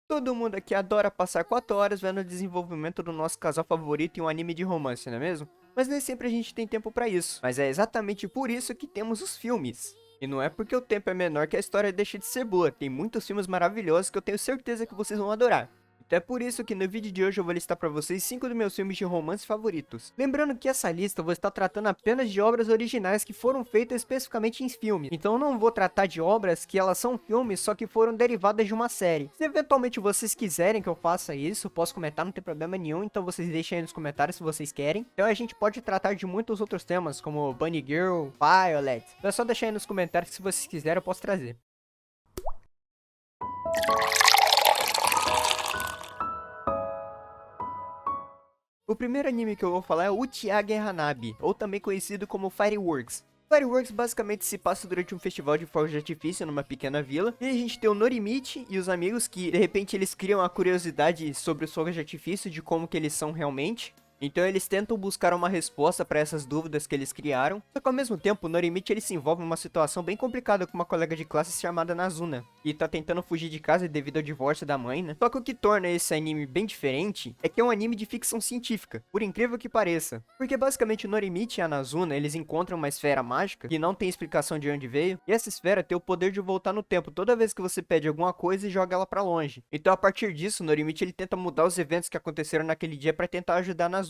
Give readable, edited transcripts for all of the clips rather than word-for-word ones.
Todo mundo aqui adora passar 4 horas vendo o desenvolvimento do nosso casal favorito em um anime de romance, não é mesmo? Mas nem sempre a gente tem tempo pra isso. Mas é exatamente por isso que temos os filmes. E não é porque o tempo é menor que a história deixa de ser boa. Tem muitos filmes maravilhosos que eu tenho certeza que vocês vão adorar. Então é por isso que no vídeo de hoje eu vou listar pra vocês 5 dos meus filmes de romance favoritos. Lembrando que essa lista eu vou estar tratando apenas de obras originais que foram feitas especificamente em filmes. Então eu não vou tratar de obras que elas são filmes, só que foram derivadas de uma série. Se eventualmente vocês quiserem que eu faça isso, eu posso comentar, não tem problema nenhum. Então vocês deixem aí nos comentários se vocês querem. Então a gente pode tratar de muitos outros temas, como Bunny Girl, Violet. Então é só deixar aí nos comentários que se vocês quiserem eu posso trazer. O primeiro anime que eu vou falar é Uchiage Hanabi, ou também conhecido como Fireworks. Fireworks basicamente se passa durante um festival de fogos de artifício numa pequena vila. E a gente tem o Norimichi e os amigos que, de repente, eles criam a curiosidade sobre os fogos de artifício, de como que eles são realmente. Então eles tentam buscar uma resposta para essas dúvidas que eles criaram. Só que ao mesmo tempo, o Norimichi ele se envolve em uma situação bem complicada com uma colega de classe chamada Nazuna, que tá tentando fugir de casa devido ao divórcio da mãe, né? Só que o que torna esse anime bem diferente é que é um anime de ficção científica, por incrível que pareça. Porque basicamente o Norimichi e a Nazuna, eles encontram uma esfera mágica que não tem explicação de onde veio, e essa esfera tem o poder de voltar no tempo toda vez que você pede alguma coisa e joga ela pra longe. Então a partir disso, o Norimichi ele tenta mudar os eventos que aconteceram naquele dia pra tentar ajudar a Nazuna.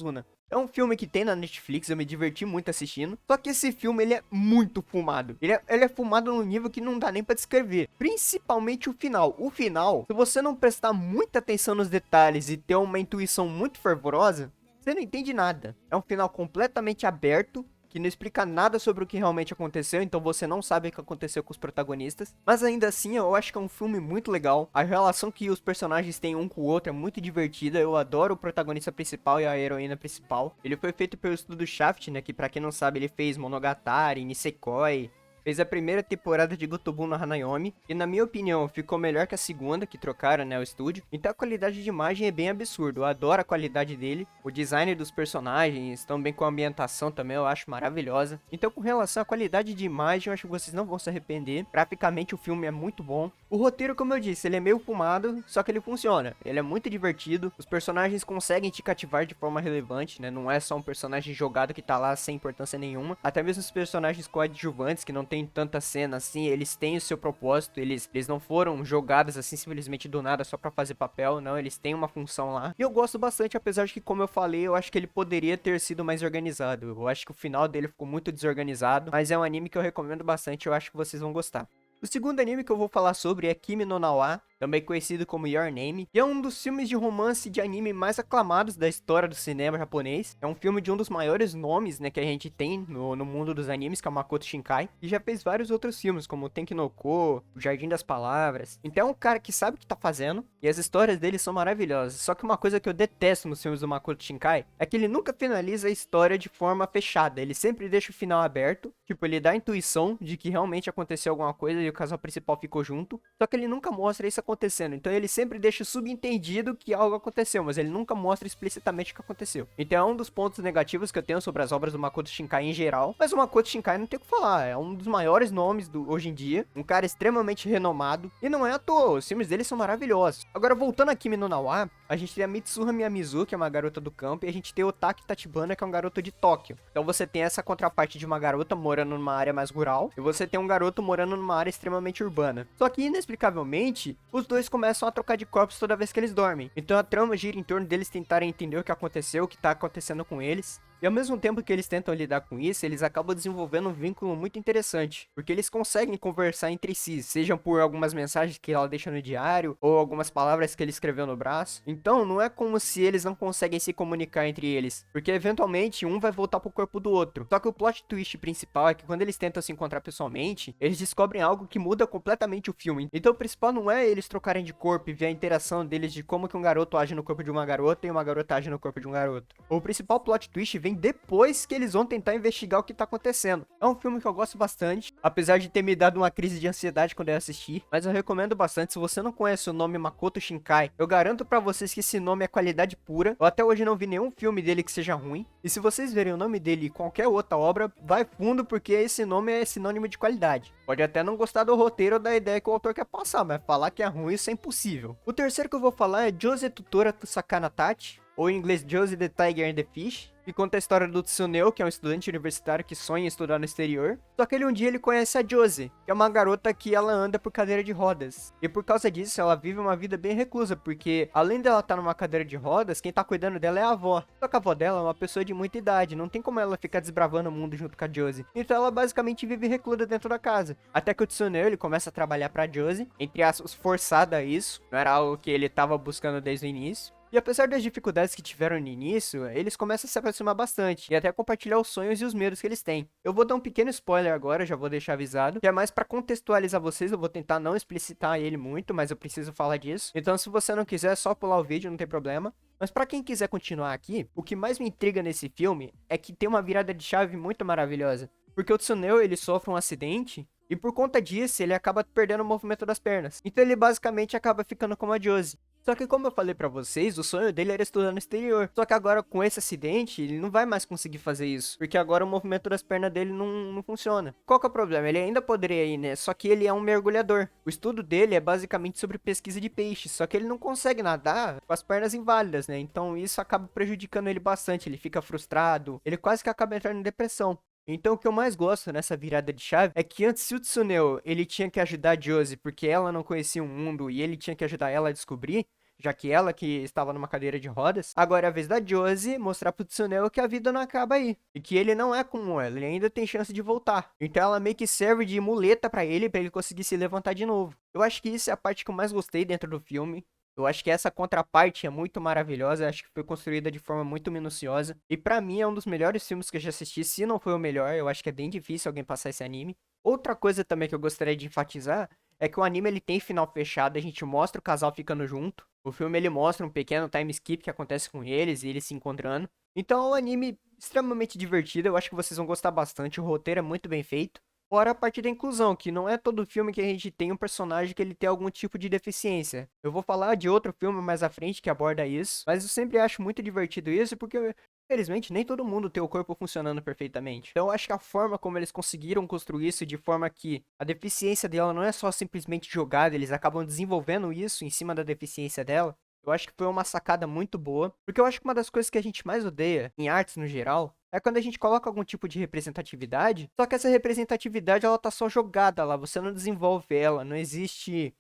É um filme que tem na Netflix, eu me diverti muito assistindo. Só que esse filme, ele é muito fumado. Ele é fumado num nível que não dá nem pra descrever. Principalmente o final. O final, se você não prestar muita atenção nos detalhes e ter uma intuição muito fervorosa, você não entende nada. É um final completamente aberto, que não explica nada sobre o que realmente aconteceu, então você não sabe o que aconteceu com os protagonistas. Mas ainda assim, eu acho que é um filme muito legal. A relação que os personagens têm um com o outro é muito divertida. Eu adoro o protagonista principal e a heroína principal. Ele foi feito pelo estúdio Shaft, né, que pra quem não sabe, ele fez Monogatari, Nisekoi, fez a primeira temporada de Gotobu no Hanayomi, e na minha opinião ficou melhor que a segunda, que trocaram, né, o estúdio. Então a qualidade de imagem é bem absurda, eu adoro a qualidade dele. O design dos personagens, também com a ambientação também, eu acho maravilhosa. Então com relação à qualidade de imagem, eu acho que vocês não vão se arrepender. Graficamente o filme é muito bom. O roteiro, como eu disse, ele é meio fumado, só que ele funciona. Ele é muito divertido, os personagens conseguem te cativar de forma relevante, né, não é só um personagem jogado que tá lá sem importância nenhuma. Até mesmo os personagens coadjuvantes, que não tem tanta cena assim, eles têm o seu propósito, eles não foram jogados assim simplesmente do nada só pra fazer papel, não, eles têm uma função lá. E eu gosto bastante, apesar de que, como eu falei, eu acho que ele poderia ter sido mais organizado. Eu acho que o final dele ficou muito desorganizado, mas é um anime que eu recomendo bastante, eu acho que vocês vão gostar. O segundo anime que eu vou falar sobre é Kimi no Na wa, também conhecido como Your Name, e é um dos filmes de romance de anime mais aclamados da história do cinema japonês. É um filme de um dos maiores nomes, né, que a gente tem no mundo dos animes, que é o Makoto Shinkai, e já fez vários outros filmes, como Tenki no Ko, O Jardim das Palavras. Então é um cara que sabe o que tá fazendo, e as histórias dele são maravilhosas. Só que uma coisa que eu detesto nos filmes do Makoto Shinkai é que ele nunca finaliza a história de forma fechada, ele sempre deixa o final aberto, tipo, ele dá a intuição de que realmente aconteceu alguma coisa e o casal principal ficou junto, só que ele nunca mostra isso acontecendo. Então ele sempre deixa subentendido que algo aconteceu, mas ele nunca mostra explicitamente o que aconteceu. Então é um dos pontos negativos que eu tenho sobre as obras do Makoto Shinkai em geral. Mas o Makoto Shinkai não tem o que falar, é um dos maiores nomes hoje em dia, um cara extremamente renomado, e não é à toa, os filmes dele são maravilhosos. Agora voltando a Kimi no Na wa, a gente tem a Mitsuha Miyamizu, que é uma garota do campo, e a gente tem o Taki Tachibana, que é um garoto de Tóquio. Então você tem essa contraparte de uma garota morando numa área mais rural, e você tem um garoto morando numa área extremamente urbana. Só que, inexplicavelmente, os dois começam a trocar de corpos toda vez que eles dormem. Então a trama gira em torno deles tentarem entender o que aconteceu, o que tá acontecendo com eles. E ao mesmo tempo que eles tentam lidar com isso, eles acabam desenvolvendo um vínculo muito interessante, porque eles conseguem conversar entre si, sejam por algumas mensagens que ela deixa no diário, ou algumas palavras que ele escreveu no braço. Então não é como se eles não conseguem se comunicar entre eles, porque eventualmente um vai voltar pro corpo do outro. Só que o plot twist principal é que quando eles tentam se encontrar pessoalmente, eles descobrem algo que muda completamente o filme. Então o principal não é eles trocarem de corpo e ver a interação deles de como que um garoto age no corpo de uma garota e uma garota age no corpo de um garoto. O principal plot twist vem vem depois que eles vão tentar investigar o que tá acontecendo. É um filme que eu gosto bastante, apesar de ter me dado uma crise de ansiedade quando eu assisti, mas eu recomendo bastante. Se você não conhece o nome Makoto Shinkai, eu garanto pra vocês que esse nome é qualidade pura. Eu até hoje não vi nenhum filme dele que seja ruim, e se vocês verem o nome dele em qualquer outra obra, vai fundo, porque esse nome é sinônimo de qualidade. Pode até não gostar do roteiro ou da ideia que o autor quer passar, mas falar que é ruim, isso é impossível. O terceiro que eu vou falar é Jose Tutora Sakana Tachi, ou em inglês Josie the Tiger and the Fish, que conta a história do Tsuneo, que é um estudante universitário que sonha em estudar no exterior. Só que um dia ele conhece a Josie, que é uma garota que ela anda por cadeira de rodas. E por causa disso, ela vive uma vida bem reclusa, porque além dela estar numa cadeira de rodas, quem tá cuidando dela é a avó. Só que a avó dela é uma pessoa de muita idade, não tem como ela ficar desbravando o mundo junto com a Josie. Então ela basicamente vive reclusa dentro da casa. Até que o Tsuneo, ele começa a trabalhar pra Josie, entre aspas, forçada a isso. Não era algo que ele tava buscando desde o início. E apesar das dificuldades que tiveram no início, eles começam a se aproximar bastante e até compartilhar os sonhos e os medos que eles têm. Eu vou dar um pequeno spoiler agora, já vou deixar avisado, que é mais pra contextualizar vocês. Eu vou tentar não explicitar ele muito, mas eu preciso falar disso. Então se você não quiser, é só pular o vídeo, não tem problema. Mas pra quem quiser continuar aqui, o que mais me intriga nesse filme é que tem uma virada de chave muito maravilhosa. Porque o Tsuneo, ele sofre um acidente e por conta disso, ele acaba perdendo o movimento das pernas. Então ele basicamente acaba ficando como a Josie. Só que como eu falei pra vocês, o sonho dele era estudar no exterior. Só que agora com esse acidente, ele não vai mais conseguir fazer isso. Porque agora o movimento das pernas dele não funciona. Qual que é o problema? Ele ainda poderia ir, né? Só que ele é um mergulhador. O estudo dele é basicamente sobre pesquisa de peixes. Só que ele não consegue nadar com as pernas inválidas, né? Então isso acaba prejudicando ele bastante. Ele fica frustrado. Ele quase que acaba entrando em depressão. Então o que eu mais gosto nessa virada de chave é que antes, se o Tsuneo ele tinha que ajudar a Josie porque ela não conhecia o mundo e ele tinha que ajudar ela a descobrir, já que ela que estava numa cadeira de rodas, agora é a vez da Josie mostrar pro Tsuneo que a vida não acaba aí, e que ele não é como ela, ele ainda tem chance de voltar. Então ela meio que serve de muleta pra ele conseguir se levantar de novo. Eu acho que isso é a parte que eu mais gostei dentro do filme. Eu acho que essa contraparte é muito maravilhosa, acho que foi construída de forma muito minuciosa. E pra mim é um dos melhores filmes que eu já assisti, se não foi o melhor. Eu acho que é bem difícil alguém passar esse anime. Outra coisa também que eu gostaria de enfatizar é que o anime ele tem final fechado, a gente mostra o casal ficando junto. O filme ele mostra um pequeno time skip que acontece com eles e eles se encontrando. Então é um anime extremamente divertido, eu acho que vocês vão gostar bastante, o roteiro é muito bem feito. Fora a parte da inclusão, que não é todo filme que a gente tem um personagem que ele tem algum tipo de deficiência. Eu vou falar de outro filme mais à frente que aborda isso, mas eu sempre acho muito divertido isso porque, infelizmente, nem todo mundo tem o corpo funcionando perfeitamente. Então eu acho que a forma como eles conseguiram construir isso de forma que a deficiência dela não é só simplesmente jogada, eles acabam desenvolvendo isso em cima da deficiência dela. Eu acho que foi uma sacada muito boa, porque eu acho que uma das coisas que a gente mais odeia em artes no geral é quando a gente coloca algum tipo de representatividade, só que essa representatividade ela tá só jogada lá, você não desenvolve ela, não existe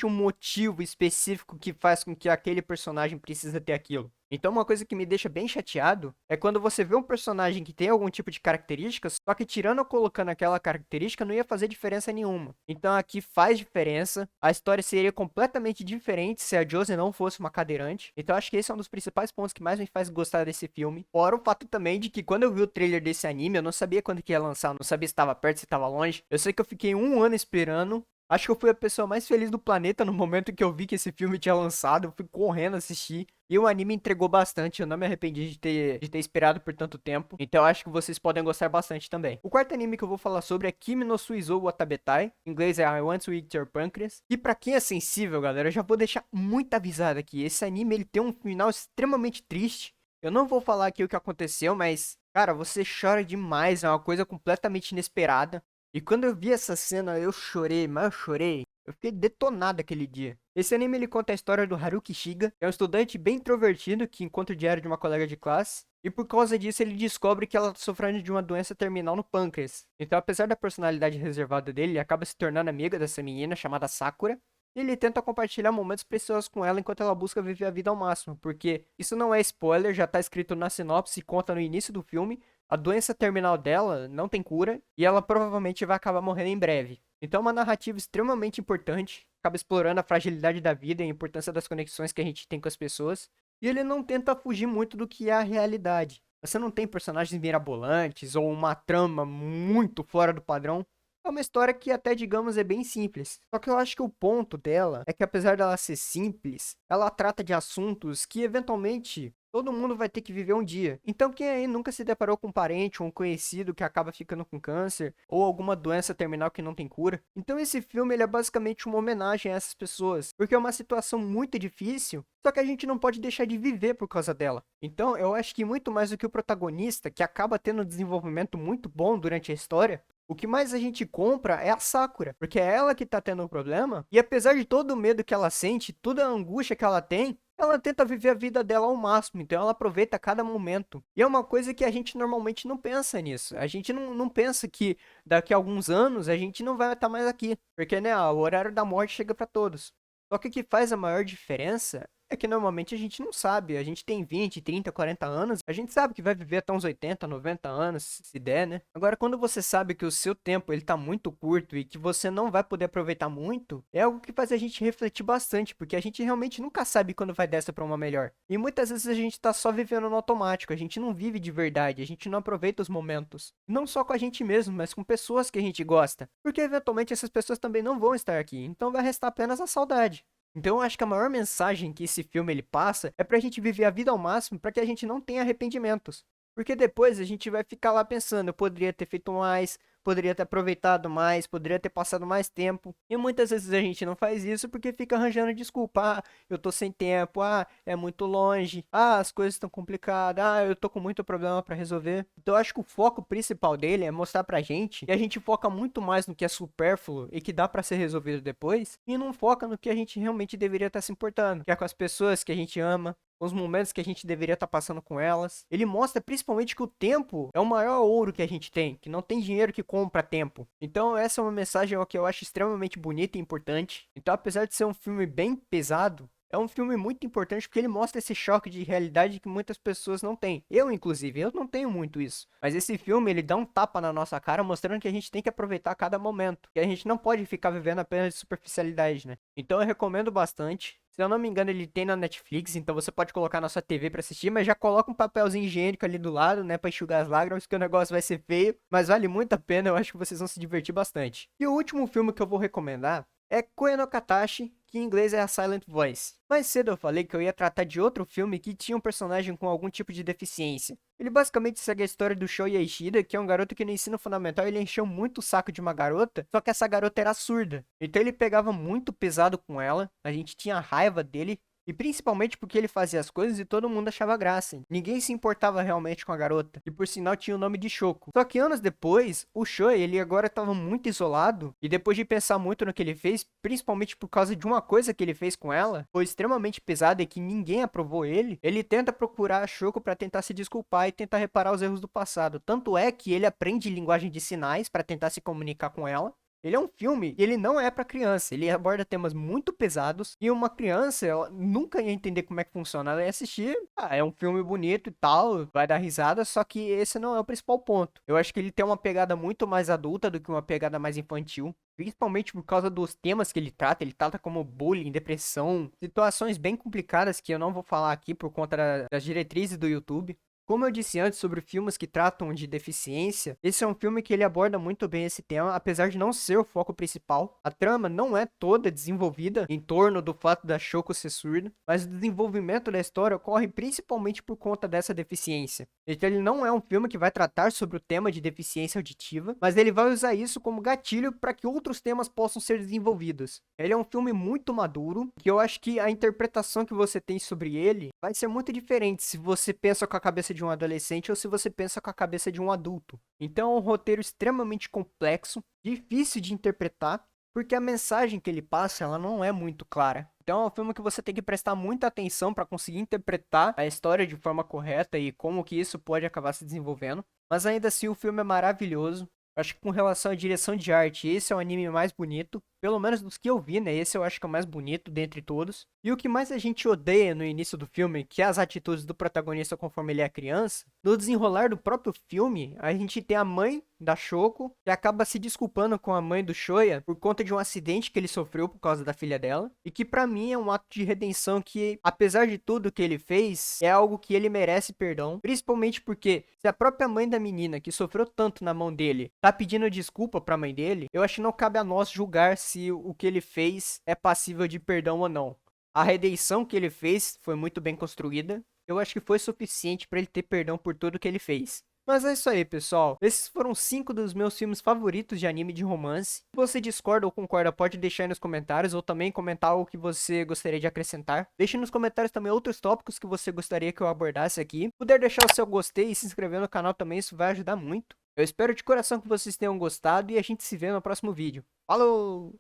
um motivo específico que faz com que aquele personagem precisa ter aquilo. Então uma coisa que me deixa bem chateado é quando você vê um personagem que tem algum tipo de característica, só que tirando ou colocando aquela característica não ia fazer diferença nenhuma. Então aqui faz diferença, a história seria completamente diferente se a Josie não fosse uma cadeirante. Então acho que esse é um dos principais pontos que mais me faz gostar desse filme. Fora o fato também de que quando eu vi o trailer desse anime, eu não sabia quando que ia lançar, eu não sabia se estava perto, se estava longe. Eu sei que eu fiquei um ano esperando. Acho que eu fui a pessoa mais feliz do planeta no momento em que eu vi que esse filme tinha lançado. Eu fui correndo assistir. E o anime entregou bastante. Eu não me arrependi de ter esperado por tanto tempo. Então acho que vocês podem gostar bastante também. O quarto anime que eu vou falar sobre é Kimi no Suizou Watabetai. Em inglês é I Want to Eat Your Pancreas. E pra quem é sensível, galera, eu já vou deixar muito avisado aqui. Esse anime ele tem um final extremamente triste. Eu não vou falar aqui o que aconteceu, mas, cara, você chora demais. É uma coisa completamente inesperada. E quando eu vi essa cena, eu chorei, mas eu chorei. Eu fiquei detonado aquele dia. Esse anime ele conta a história do Haruki Shiga, que é um estudante bem introvertido que encontra o diário de uma colega de classe. E por causa disso ele descobre que ela está sofrendo de uma doença terminal no pâncreas. Então apesar da personalidade reservada dele, ele acaba se tornando amiga dessa menina chamada Sakura. E ele tenta compartilhar momentos preciosos com ela enquanto ela busca viver a vida ao máximo. Porque isso não é spoiler, já tá escrito na sinopse e conta no início do filme. A doença terminal dela não tem cura e ela provavelmente vai acabar morrendo em breve. Então é uma narrativa extremamente importante, acaba explorando a fragilidade da vida e a importância das conexões que a gente tem com as pessoas. E ele não tenta fugir muito do que é a realidade. Você não tem personagens mirabolantes ou uma trama muito fora do padrão. É uma história que até, digamos, é bem simples. Só que eu acho que o ponto dela é que apesar dela ser simples, ela trata de assuntos que eventualmente Todo mundo vai ter que viver um dia. Então quem aí nunca se deparou com um parente ou um conhecido que acaba ficando com câncer ou alguma doença terminal que não tem cura? Então esse filme ele é basicamente uma homenagem a essas pessoas, porque é uma situação muito difícil, só que a gente não pode deixar de viver por causa dela. Então eu acho que muito mais do que o protagonista, que acaba tendo um desenvolvimento muito bom durante a história, o que mais a gente compra é a Sakura, porque é ela que tá tendo um problema, e apesar de todo o medo que ela sente, toda a angústia que ela tem, ela tenta viver a vida dela ao máximo, então ela aproveita cada momento. E é uma coisa que a gente normalmente não pensa nisso. A gente não pensa que daqui a alguns anos a gente não vai estar mais aqui, porque né, o horário da morte chega pra todos. Só que o que faz a maior diferença é que normalmente a gente não sabe. A gente tem 20, 30, 40 anos, a gente sabe que vai viver até uns 80, 90 anos, se der, né? Agora, quando você sabe que o seu tempo ele tá muito curto e que você não vai poder aproveitar muito, é algo que faz a gente refletir bastante, porque a gente realmente nunca sabe quando vai dessa pra uma melhor. E muitas vezes a gente tá só vivendo no automático, a gente não vive de verdade, a gente não aproveita os momentos. Não só com a gente mesmo, mas com pessoas que a gente gosta. Porque eventualmente essas pessoas também não vão estar aqui, então vai restar apenas a saudade. Então eu acho que a maior mensagem que esse filme ele passa é pra gente viver a vida ao máximo para que a gente não tenha arrependimentos. Porque depois a gente vai ficar lá pensando, eu poderia ter feito mais, poderia ter aproveitado mais, poderia ter passado mais tempo. E muitas vezes a gente não faz isso porque fica arranjando desculpa. Ah, eu tô sem tempo, ah, é muito longe, ah, as coisas estão complicadas, ah, eu tô com muito problema pra resolver. Então eu acho que o foco principal dele é mostrar pra gente que a gente foca muito mais no que é supérfluo e que dá pra ser resolvido depois, e não foca no que a gente realmente deveria estar se importando, que é com as pessoas que a gente ama, os momentos que a gente deveria estar passando com elas. Ele mostra principalmente que o tempo é o maior ouro que a gente tem, que não tem dinheiro que compra tempo. Então essa é uma mensagem que eu acho extremamente bonita e importante. Então apesar de ser um filme bem pesado, é um filme muito importante porque ele mostra esse choque de realidade que muitas pessoas não têm. Eu, inclusive, eu não tenho muito isso. Mas esse filme, ele dá um tapa na nossa cara mostrando que a gente tem que aproveitar cada momento. Que a gente não pode ficar vivendo apenas de superficialidade, né? Então eu recomendo bastante. Se eu não me engano, ele tem na Netflix, então você pode colocar na sua TV pra assistir, mas já coloca um papelzinho higiênico ali do lado, né, pra enxugar as lágrimas, que o negócio vai ser feio, mas vale muito a pena, eu acho que vocês vão se divertir bastante. E o último filme que eu vou recomendar é Koe no Katachi, que em inglês é a Silent Voice. Mais cedo eu falei que eu ia tratar de outro filme que tinha um personagem com algum tipo de deficiência. Ele basicamente segue a história do Shoya Ishida, que é um garoto que no ensino fundamental ele encheu muito o saco de uma garota, só que essa garota era surda. Então ele pegava muito pesado com ela, a gente tinha raiva dele, e principalmente porque ele fazia as coisas e todo mundo achava graça. Ninguém se importava realmente com a garota. E por sinal tinha o nome de Shoko. Só que anos depois, o Shoei, ele agora estava muito isolado. E depois de pensar muito no que ele fez, principalmente por causa de uma coisa que ele fez com ela, foi extremamente pesada e que ninguém aprovou ele. Ele tenta procurar a Shoko para tentar se desculpar e tentar reparar os erros do passado. Tanto é que ele aprende linguagem de sinais para tentar se comunicar com ela. Ele é um filme e ele não é pra criança. Ele aborda temas muito pesados e uma criança, ela nunca ia entender como é que funciona. Ela ia assistir, é um filme bonito e tal, vai dar risada, só que esse não é o principal ponto. Eu acho que ele tem uma pegada muito mais adulta do que uma pegada mais infantil. Principalmente por causa dos temas que ele trata como bullying, depressão, situações bem complicadas que eu não vou falar aqui por conta das diretrizes do YouTube. Como eu disse antes sobre filmes que tratam de deficiência, esse é um filme que ele aborda muito bem esse tema, apesar de não ser o foco principal. A trama não é toda desenvolvida em torno do fato da Shoko ser surda, mas o desenvolvimento da história ocorre principalmente por conta dessa deficiência. Então ele não é um filme que vai tratar sobre o tema de deficiência auditiva, mas ele vai usar isso como gatilho para que outros temas possam ser desenvolvidos. Ele é um filme muito maduro, que eu acho que a interpretação que você tem sobre ele vai ser muito diferente se você pensa com a cabeça de um adolescente ou se você pensa com a cabeça de um adulto. Então é um roteiro extremamente complexo, difícil de interpretar, porque a mensagem que ele passa, ela não é muito clara. Então é um filme que você tem que prestar muita atenção para conseguir interpretar a história de forma correta e como que isso pode acabar se desenvolvendo. Mas ainda assim o filme é maravilhoso. Acho que com relação à direção de arte, esse é o anime mais bonito. Pelo menos dos que eu vi, né? Esse eu acho que é o mais bonito dentre todos. E o que mais a gente odeia no início do filme, que é as atitudes do protagonista conforme ele é criança, no desenrolar do próprio filme, a gente tem a mãe da Shoko, que acaba se desculpando com a mãe do Shoya por conta de um acidente que ele sofreu por causa da filha dela. E que pra mim é um ato de redenção que, apesar de tudo que ele fez, é algo que ele merece perdão. Principalmente porque se a própria mãe da menina, que sofreu tanto na mão dele, tá pedindo desculpa pra mãe dele, eu acho que não cabe a nós julgar se o que ele fez é passível de perdão ou não. A redenção que ele fez foi muito bem construída. eu acho que foi suficiente pra ele ter perdão por tudo que ele fez. Mas é isso aí, pessoal. Esses foram 5 dos meus filmes favoritos de anime de romance. Se você discorda ou concorda, pode deixar aí nos comentários ou também comentar algo que você gostaria de acrescentar. Deixe nos comentários também outros tópicos que você gostaria que eu abordasse aqui. Se puder deixar o seu gostei e se inscrever no canal também, isso vai ajudar muito. Eu espero de coração que vocês tenham gostado e a gente se vê no próximo vídeo. Falou!